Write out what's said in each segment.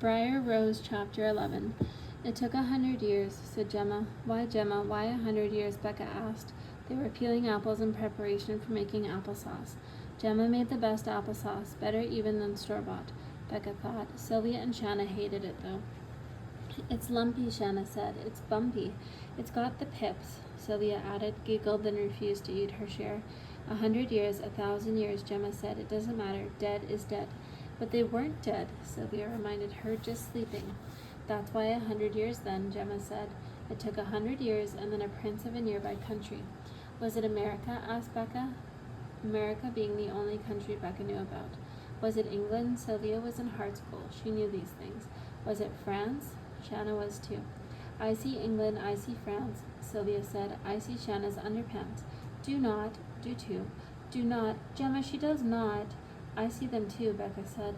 Briar Rose, Chapter 11. It took 100 years, said Gemma. Gemma, why 100 years? Becca asked. They were peeling apples in preparation for making applesauce. Gemma made the best applesauce, better even than store-bought, Becca thought. Sylvia and Shanna hated it, though. It's lumpy, Shanna said. It's bumpy. It's got the pips, Sylvia added, giggled, then refused to eat her share. 100 years, 1,000 years, Gemma said. It doesn't matter. Dead is dead. But they weren't dead, Sylvia reminded her, just sleeping. That's why 100 years then, Gemma said. It took 100 years and then a prince of a nearby country. Was it America? Asked Becca. America being the only country Becca knew about. Was it England? Sylvia was in Hart School. She knew these things. Was it France? Shanna was too. I see England, I see France, Sylvia said. I see Shanna's underpants. Do not, do too. Do not, Gemma, she does not. I see them too, Becca said,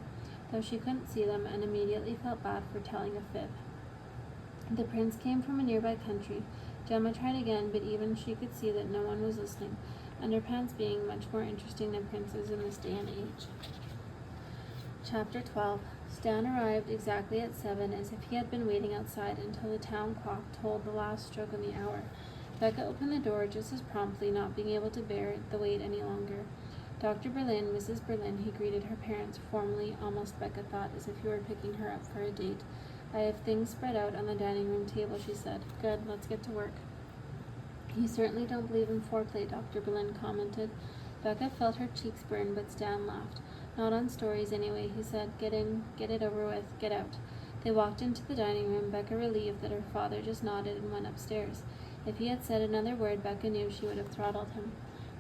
though she couldn't see them and immediately felt bad for telling a fib. The prince came from a nearby country. Gemma tried again, but even she could see that no one was listening, underpants being much more interesting than princes in this day and age. Chapter 12. Stan arrived exactly at 7, as if he had been waiting outside until the town clock tolled the last stroke of the hour. Becca opened the door just as promptly, not being able to bear the wait any longer. Dr. Berlin, Mrs. Berlin, he greeted her parents, formally, almost Becca thought, as if he were picking her up for a date. I have things spread out on the dining room table, she said. Good, let's get to work. You certainly don't believe in foreplay, Dr. Berlin commented. Becca felt her cheeks burn, but Stan laughed. Not on stories anyway, he said. Get in, get it over with, get out. They walked into the dining room, Becca relieved that her father just nodded and went upstairs. If he had said another word, Becca knew she would have throttled him.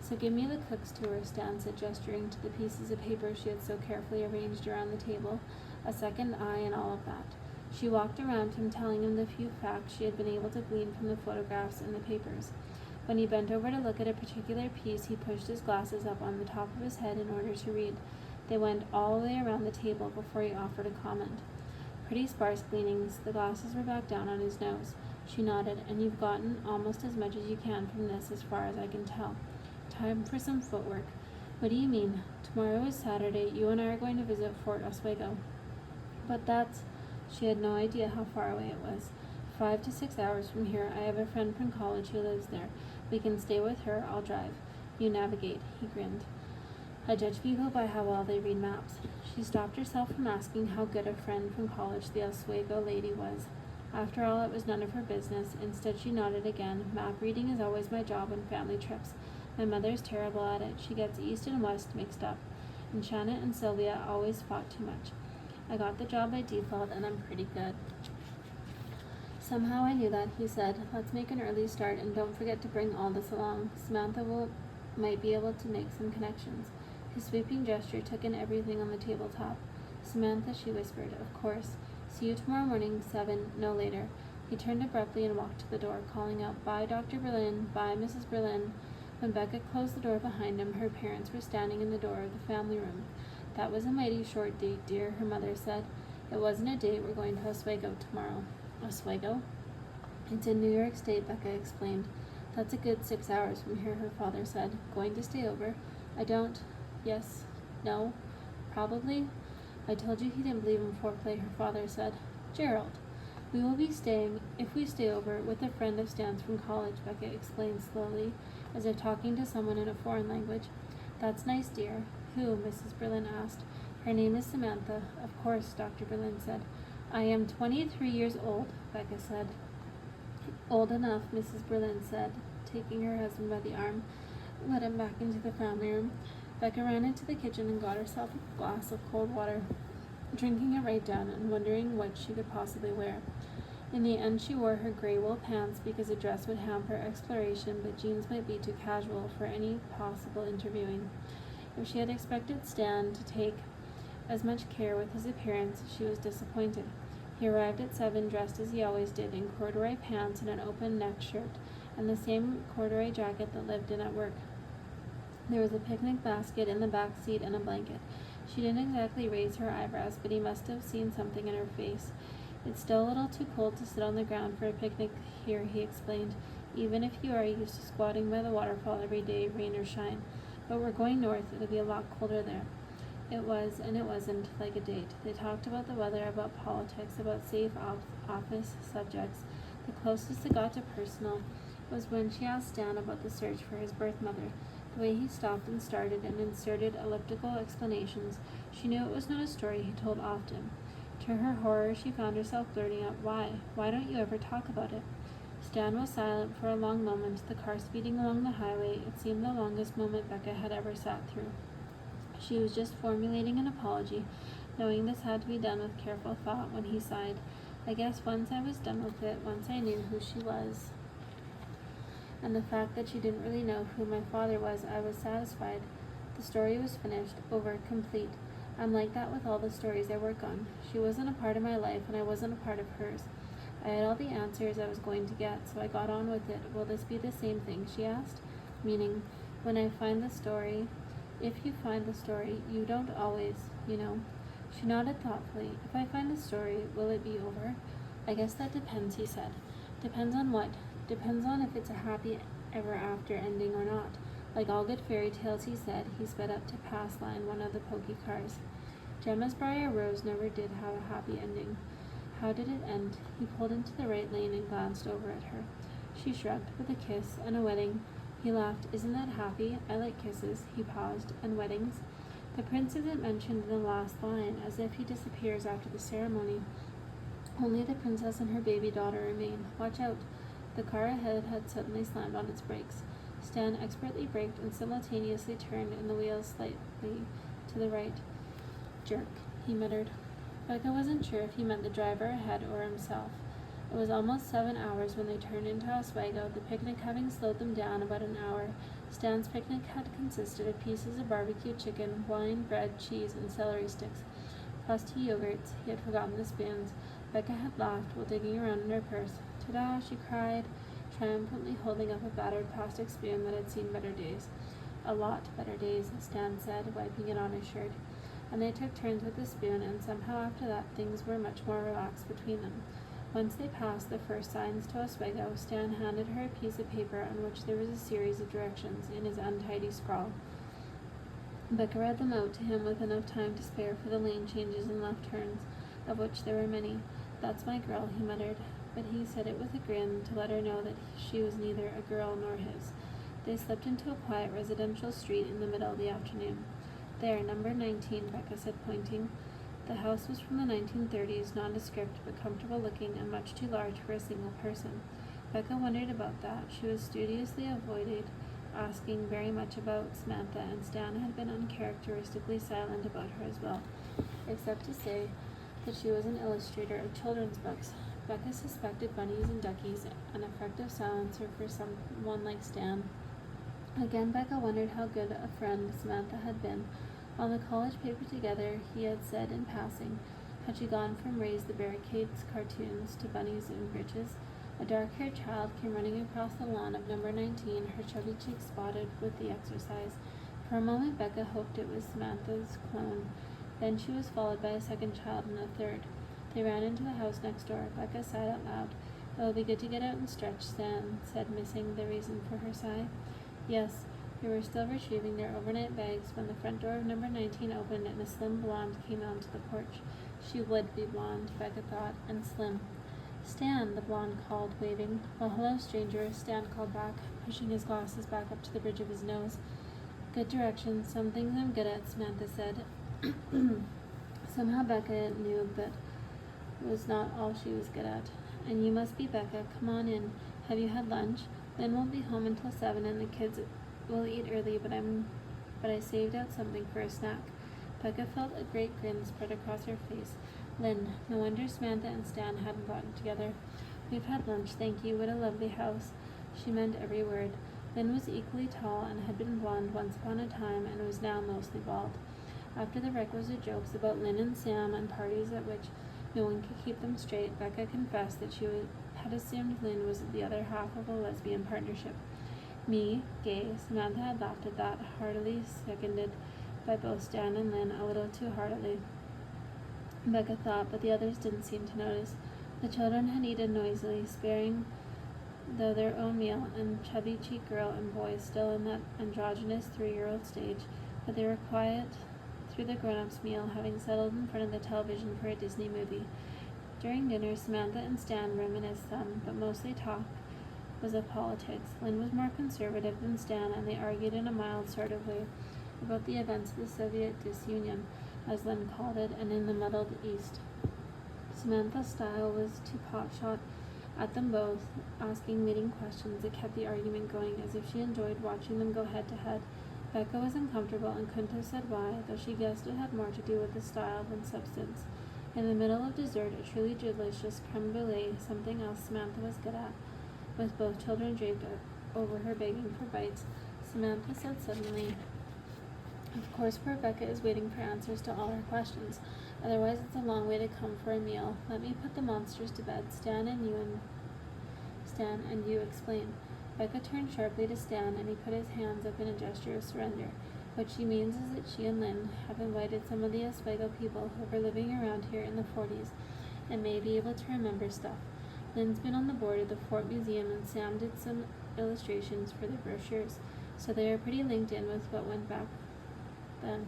So give me the cook's tour, Stan said, gesturing to the pieces of paper she had so carefully arranged around the table, a second eye and all of that. She walked around him, telling him the few facts she had been able to glean from the photographs in the papers. When he bent over to look at a particular piece, he pushed his glasses up on the top of his head in order to read. They went all the way around the table before he offered a comment. Pretty sparse gleanings. The glasses were back down on his nose. She nodded. And you've gotten almost as much as you can from this, as far as I can tell. Time for some footwork. What do you mean? Tomorrow is Saturday. You and I are going to visit Fort Oswego. But that's... She had no idea how far away it was. 5 to 6 hours from here. I have a friend from college who lives there. We can stay with her. I'll drive. You navigate. He grinned. I judge people by how well they read maps. She stopped herself from asking how good a friend from college the Oswego lady was. After all, it was none of her business. Instead, she nodded again. Map reading is always my job on family trips. My mother's terrible at it. She gets east and west mixed up. And Shanna and Sylvia always fought too much. I got the job by default, and I'm pretty good. Somehow I knew that, he said. Let's make an early start, and don't forget to bring Aldous along. Samantha might be able to make some connections. His sweeping gesture took in everything on the tabletop. Samantha, she whispered. Of course. See you tomorrow morning, 7, no later. He turned abruptly and walked to the door, calling out, Bye, Dr. Berlin. Bye, Mrs. Berlin. When Becca closed the door behind him, her parents were standing in the door of the family room. That was a mighty short date, dear, her mother said. It wasn't a date. We're going to Oswego tomorrow. Oswego? It's in New York State, Becca explained. That's a good 6 hours from here, her father said. Going to stay over? I don't... Yes. No. Probably. I told you he didn't believe in foreplay, her father said. Gerald. We will be staying, if we stay over, with a friend of Stan's from college, Becca explained slowly, as if talking to someone in a foreign language. That's nice, dear. Who? Mrs. Berlin asked. Her name is Samantha. Of course, Dr. Berlin said. I am 23 years old, Becca said. Old enough, Mrs. Berlin said, taking her husband by the arm. Let him back into the family room. Becca ran into the kitchen and got herself a glass of cold water, drinking it right down and wondering what she could possibly wear. In the end, she wore her gray wool pants because a dress would hamper exploration, but jeans might be too casual for any possible interviewing. If she had expected Stan to take as much care with his appearance, she was disappointed. He arrived at 7 dressed as he always did, in corduroy pants and an open-necked shirt, and the same corduroy jacket that lived in at work. There was a picnic basket in the back seat and a blanket. She didn't exactly raise her eyebrows, but he must have seen something in her face. It's still a little too cold to sit on the ground for a picnic here, he explained, even if you are used to squatting by the waterfall every day, rain or shine. But we're going north. It'll be a lot colder there. It was and it wasn't like a date. They talked about the weather, about politics, about safe office subjects. The closest it got to personal was when she asked Stan about the search for his birth mother. The way he stopped and started and inserted elliptical explanations, she knew it was not a story he told often. To her horror, she found herself blurting out, "Why? Why don't you ever talk about it?" Stan was silent for a long moment, the car speeding along the highway. It seemed the longest moment Becca had ever sat through. She was just formulating an apology, knowing this had to be done with careful thought when he sighed. "I guess once I was done with it, once I knew who she was, and the fact that she didn't really know who my father was, I was satisfied. The story was finished, over, complete. I'm like that with all the stories I work on. She wasn't a part of my life, and I wasn't a part of hers. I had all the answers I was going to get, so I got on with it. Will this be the same thing?" she asked. Meaning, when I find the story, if you find the story, you don't always, you know. She nodded thoughtfully. "If I find the story, will it be over?" "I guess that depends," he said. "Depends on what?" "Depends on if it's a happy ever after ending or not. Like all good fairy tales," he said. He sped up to pass line one of the pokey cars. Gemma's Briar Rose never did have a happy ending. How did it end? He pulled into the right lane and glanced over at her. She shrugged. "With a kiss and a wedding." He laughed. "Isn't that happy? I like kisses." He paused. "And weddings?" "The prince isn't mentioned in the last line, as if he disappears after the ceremony. Only the princess and her baby daughter remain. Watch out." The car ahead had suddenly slammed on its brakes. Stan expertly braked and simultaneously turned in the wheels slightly to the right. "Jerk," he muttered. Becca wasn't sure if he meant the driver ahead or himself. It was almost 7 hours when they turned into Oswego, the picnic having slowed them down about an hour. Stan's picnic had consisted of pieces of barbecue chicken, wine, bread, cheese, and celery sticks, plus 2 yogurts. He had forgotten the spoons. Becca had laughed while digging around in her purse. "Ta-da!" she cried, triumphantly holding up a battered plastic spoon that had seen better days. "A lot better days," Stan said, wiping it on his shirt. And they took turns with the spoon, and somehow after that things were much more relaxed between them. Once they passed the first signs to Oswego, Stan handed her a piece of paper on which there was a series of directions in his untidy scrawl. Becca read them out to him with enough time to spare for the lane changes and left turns, of which there were many. "That's my girl," he muttered, but he said it with a grin to let her know that she was neither a girl nor his. They slipped into a quiet residential street in the middle of the afternoon. "There, number 19, Becca said, pointing. The house was from the 1930s, nondescript but comfortable looking and much too large for a single person. Becca wondered about that. She was studiously avoided asking very much about Samantha, and Stan had been uncharacteristically silent about her as well, except to say that she was an illustrator of children's books. Becca suspected bunnies and duckies, an effective silencer for someone like Stan. Again, Becca wondered how good a friend Samantha had been. On the college paper together, he had said in passing, had she gone from Raise the Barricades cartoons to bunnies in breeches? A dark-haired child came running across the lawn of number 19, her chubby cheeks spotted with the exercise. For a moment, Becca hoped it was Samantha's clone. Then she was followed by a second child and a third. They ran into the house next door. Becca sighed out loud. "It will be good to get out and stretch," Stan said, missing the reason for her sigh. Yes. They were still retrieving their overnight bags when the front door of number 19 opened and a slim blonde came onto the porch. She would be blonde, Becca thought, and slim. "Stan," the blonde called, waving. "Well, hello, stranger," Stan called back, pushing his glasses back up to the bridge of his nose. "Good directions, some things I'm good at," Samantha said. Somehow Becca knew that was not all she was good at. "And you must be Becca. Come on in. Have you had lunch? Lynn won't be home until 7 and the kids will eat early, but I saved out something for a snack." Becca felt a great grin spread across her face. Lynn, no wonder Samantha and Stan hadn't gotten together. "We've had lunch, thank you. What a lovely house." She meant every word. Lynn was equally tall and had been blonde once upon a time and was now mostly bald. After the requisite jokes about Lynn and Sam and parties at which no one could keep them straight, Becca confessed that she had assumed Lynn was the other half of a lesbian partnership. "Me, gay," Samantha had laughed at that, heartily seconded by both Stan and Lynn, a little too heartily, Becca thought, but the others didn't seem to notice. The children had eaten noisily, sparing though their own meal, and chubby-cheeked girl and boy still in that androgynous 3-year-old stage, but they were quiet through the grown-ups' meal, having settled in front of the television for a Disney movie. During dinner, Samantha and Stan reminisced some, but mostly talk was of politics. Lynn was more conservative than Stan, and they argued in a mild sort of way about the events of the Soviet disunion, as Lynn called it, and in the muddled East. Samantha's style was to pot-shot at them both, asking leading questions that kept the argument going, as if she enjoyed watching them go head-to-head. Becca was uncomfortable and couldn't have said why, though she guessed it had more to do with the style than substance. In the middle of dessert, a truly delicious creme brulee, something else Samantha was good at, with both children draped over her begging for bites, Samantha said suddenly, "Of course poor Becca is waiting for answers to all her questions. Otherwise it's a long way to come for a meal. Let me put the monsters to bed. Stan and you explain." Becca turned sharply to Stan, and he put his hands up in a gesture of surrender. What she means is that she and Lynn have invited some of the Oswego people who were living around here in the 40s and may be able to remember stuff. Lynn's been on the board of the Fort Museum, and Sam did some illustrations for the brochures, so they are pretty linked in with what went back then.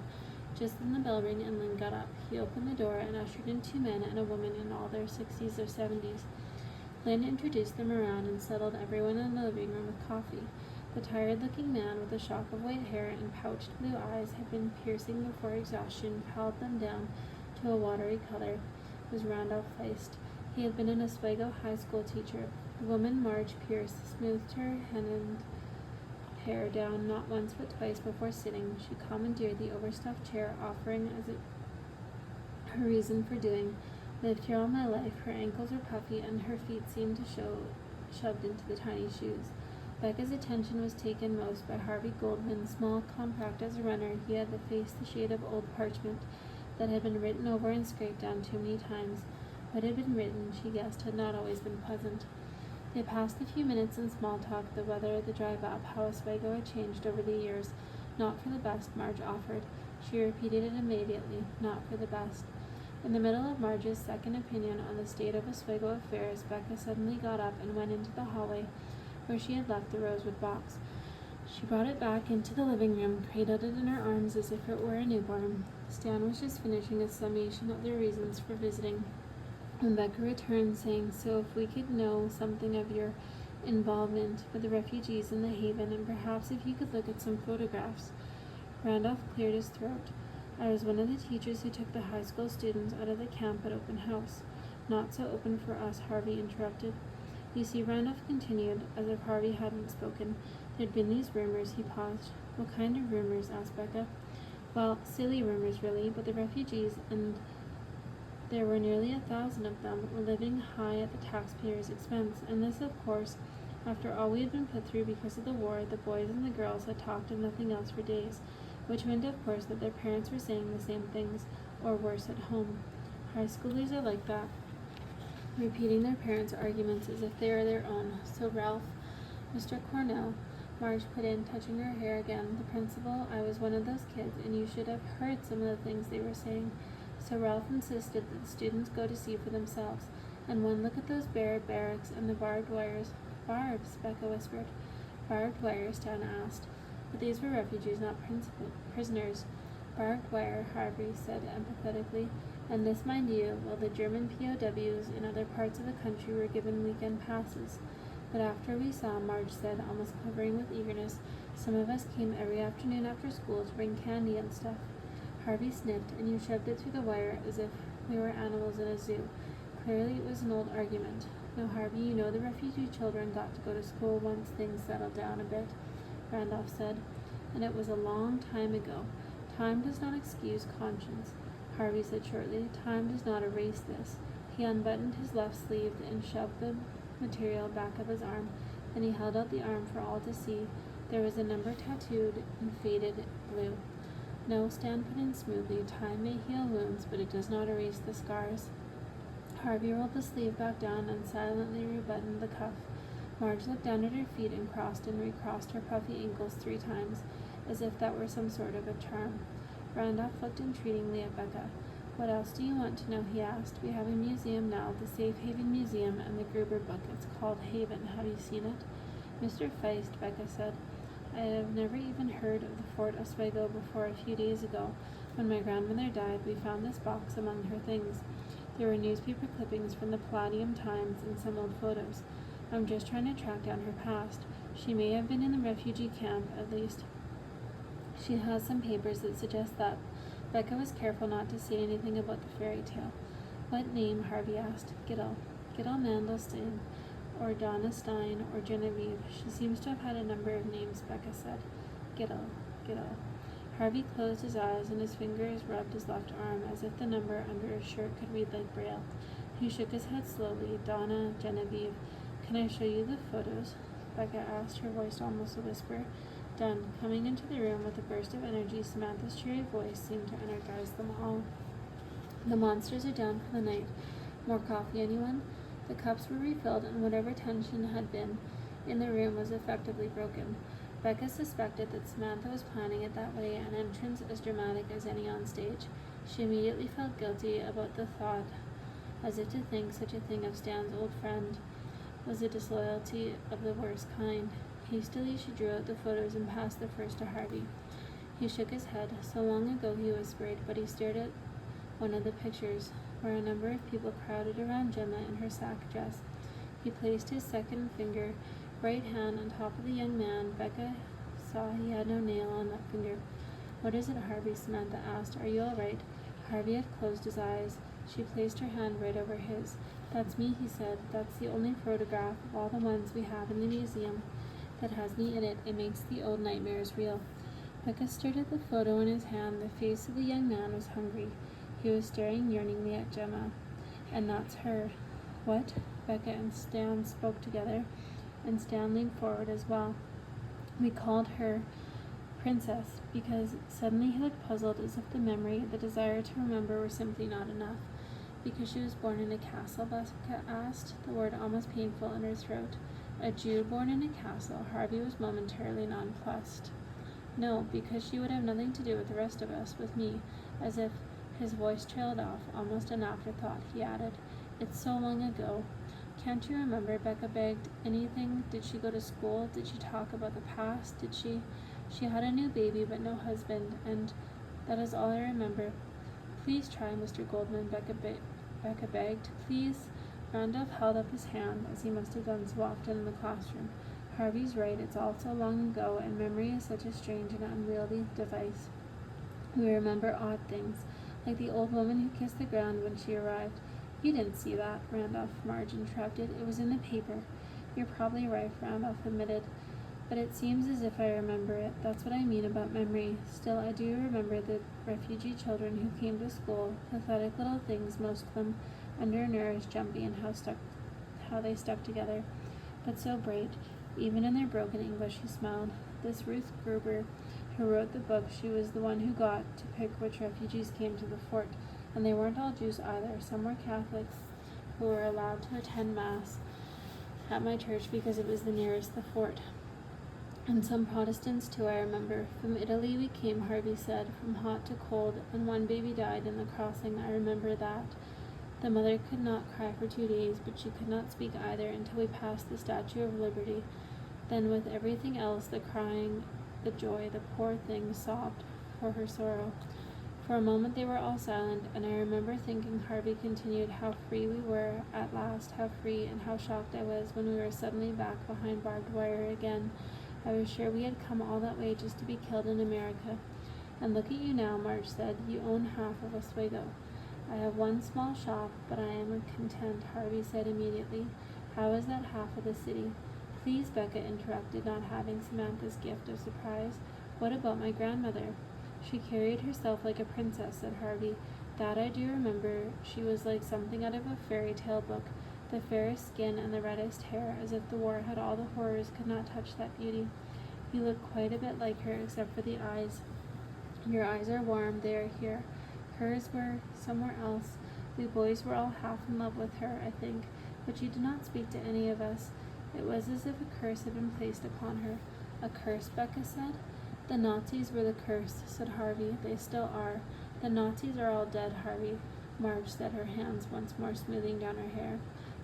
Just then the bell rang and Lynn got up. He opened the door and ushered in 2 men and a woman in all their 60s or 70s. Lynn introduced them around and settled everyone in the living room with coffee. The tired-looking man with a shock of white hair and pouched blue eyes had been piercing before exhaustion palled them down to a watery color. It was Randolph Feist. He had been an Oswego high school teacher. The woman, Marge Pierce, smoothed her henned hair down not once but twice before sitting. She commandeered the overstuffed chair, offering as her reason for doing. "Lived here all my life." Her ankles were puffy and her feet seemed to show shoved into the tiny shoes. Becca's attention was taken most by Harvey Goldman. Small, compact as a runner, he had the face the shade of old parchment that had been written over and scraped down too many times. What had been written, she guessed, had not always been pleasant. They passed a few minutes in small talk, the weather, the drive up, how Oswego had changed over the years. Not for the best, Marge offered. She repeated it immediately, not for the best. In the middle of Marge's second opinion on the state of Oswego affairs, Becca suddenly got up and went into the hallway where she had left the rosewood box. She brought it back into the living room, cradled it in her arms as if it were a newborn. Stan was just finishing a summation of their reasons for visiting when Becca returned, saying, "So if we could know something of your involvement with the refugees in the Haven, and perhaps if you could look at some photographs." Randolph cleared his throat. "I was one of the teachers who took the high school students out of the camp at open house." "Not so open for us," Harvey interrupted. "You see," Randolph continued, as if Harvey hadn't spoken, "there'd been these rumors." He paused. "What kind of rumors?" asked Becca. "Well, silly rumors, really, but the refugees, and there were nearly 1,000 of them, were living high at the taxpayers' expense, and this, of course, after all we had been put through because of the war. The boys and the girls had talked of nothing else for days, which meant, of course, that their parents were saying the same things, or worse, at home. High schoolers are like that, repeating their parents' arguments as if they are their own. So Ralph, Mr. Cornell," Marge put in, touching her hair again, "the principal, I was one of those kids, and you should have heard some of the things they were saying. So Ralph insisted that the students go to see for themselves, and one look at those bare barracks and the barbed wires." "Barbs," Becca whispered. "Barbed wires," Stan asked. But these were refugees, not prisoners. "Barbed wire," Harvey said empathetically. "And this, mind you, while the German POWs in other parts of the country were given weekend passes. But after we saw," Marge said, almost quivering with eagerness, "some of us came every afternoon after school to bring candy and stuff." Harvey sniffed, "And you shoved it through the wire as if we were animals in a zoo." Clearly it was an old argument. "No, Harvey, you know the refugee children got to go to school once things settled down a bit," Randolph said. "And it was a long time ago. Time does not excuse conscience," Harvey said shortly. "Time does not erase this." He unbuttoned his left sleeve and shoved the material back of his arm. Then he held out the arm for all to see. There was a number tattooed in faded blue. "No," Stan put in smoothly, "time may heal wounds, but it does not erase the scars." Harvey rolled the sleeve back down and silently rebuttoned the cuff. Marge looked down at her feet and crossed and recrossed her puffy ankles 3 times, as if that were some sort of a charm. Randolph looked entreatingly at Becca. "What else do you want to know?" he asked. "We have a museum now, the Safe Haven Museum, and the Gruber book. It's called Haven. Have you seen it?" "Mr. Feist," Becca said, "I have never even heard of the Fort Oswego before a few days ago. When my grandmother died, we found this box among her things. There were newspaper clippings from the Palladium Times and some old photos. I'm just trying to track down her past. She may have been in the refugee camp, at least. She has some papers that suggest that. Becca was careful not to say anything about the fairy tale. What name? Harvey asked. Giddle. Giddle Mandelstein, or Donna Stein, or Genevieve. She seems to have had a number of names, Becca said. Giddle. Giddle. Harvey closed his eyes and his fingers rubbed his left arm as if the number under his shirt could read like Braille. He shook his head slowly. Donna, Genevieve. Can I show you the photos? Becca asked, her voice almost a whisper. Done. Coming into the room with a burst of energy, Samantha's cheery voice seemed to energize them all. The monsters are down for the night. More coffee, anyone? The cups were refilled, and whatever tension had been in the room was effectively broken. Becca suspected that Samantha was planning it that way, an entrance as dramatic as any on stage. She immediately felt guilty about the thought, as if to think such a thing of Stan's old friend was a disloyalty of the worst kind. Hastily she drew out the photos and passed the first to Harvey. He shook his head. So long ago, he whispered, but he stared at one of the pictures, where a number of people crowded around Gemma in her sack dress. He placed his second finger, right hand, on top of the young man. Becca saw he had no nail on that finger. What is it, Harvey? Samantha asked. Are you all right? Harvey had closed his eyes. She placed her hand right over his. That's me, he said. That's the only photograph of all the ones we have in the museum that has me in it. It makes the old nightmares real. Becca stared at the photo in his hand. The face of the young man was hungry. He was staring yearningly at Gemma. And that's her. What? Becca and Stan spoke together, and Stan leaned forward as well. We called her Princess because suddenly he looked puzzled, as if the memory, the desire to remember, were simply not enough. Because she was born in a castle? Becca asked, the word almost painful in her throat. A Jew born in a castle? Harvey was momentarily nonplussed. No, because she would have nothing to do with the rest of us, with me. As if his voice trailed off, almost an afterthought, he added, It's so long ago. Can't you remember? Becca begged. Anything? Did she go to school? Did she talk about the past? Did she? She had a new baby but no husband, and that is all I remember. Please try, Mr. Goldman, Becca begged. Please. Randolph held up his hand, as he must have done so often in the classroom. Harvey's right, it's all so long ago, and memory is such a strange and unwieldy device. We remember odd things, like the old woman who kissed the ground when she arrived. You didn't see that, Randolph Marge interrupted. It was in the paper. You're probably right, Randolph admitted. But it seems as if I remember it. That's what I mean about memory. Still, I do remember the refugee children who came to school, pathetic little things, most of them undernourished, jumpy, and how they stuck together. But so bright. Even in their broken English, he smiled. This Ruth Gruber, who wrote the book, she was the one who got to pick which refugees came to the fort. And they weren't all Jews either. Some were Catholics who were allowed to attend Mass at my church because it was the nearest the fort. And some Protestants too, I remember. From Italy we came, Harvey said, from hot to cold, and one baby died in the crossing. I remember that. The mother could not cry for 2 days, but she could not speak either until we passed the Statue of Liberty. Then with everything else, the crying, the joy, the poor thing sobbed for her sorrow. For a moment they were all silent, and I remember thinking, Harvey continued, how free we were at last, how free, and how shocked I was when we were suddenly back behind barbed wire again. I was sure we had come all that way just to be killed in America. And look at you now, Marge said. You own half of Oswego. I have one small shop, but I am content, Harvey said immediately. How is that half of the city? Please, Becca interrupted, not having Samantha's gift of surprise. What about my grandmother? She carried herself like a princess, said Harvey. That I do remember. She was like something out of a fairy tale book. The fairest skin and the reddest hair, as if the war had all the horrors could not touch that beauty. You look quite a bit like her, except for the eyes. Your eyes are warm, they are here. Hers were somewhere else. We boys were all half in love with her, I think, but she did not speak to any of us. It was as if a curse had been placed upon her. A curse, Becca said. The Nazis were the curse, said Harvey. They still are. The Nazis are all dead, Harvey. Marge said, her hands once more smoothing down her hair.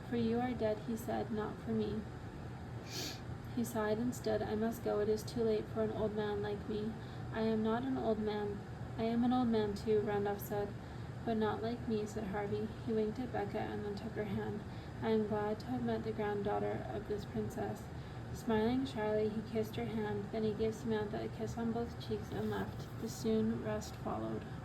For you are dead, he said, not for me. He sighed and stood. I must go. It is too late for an old man like me. I am not an old man, I am an old man too, Randolph said. But not like me, said Harvey. He winked at Becca and then took her hand. I am glad to have met the granddaughter of this princess. Smiling shyly, he kissed her hand. Then he gave Samantha a kiss on both cheeks and left. The soon rest followed.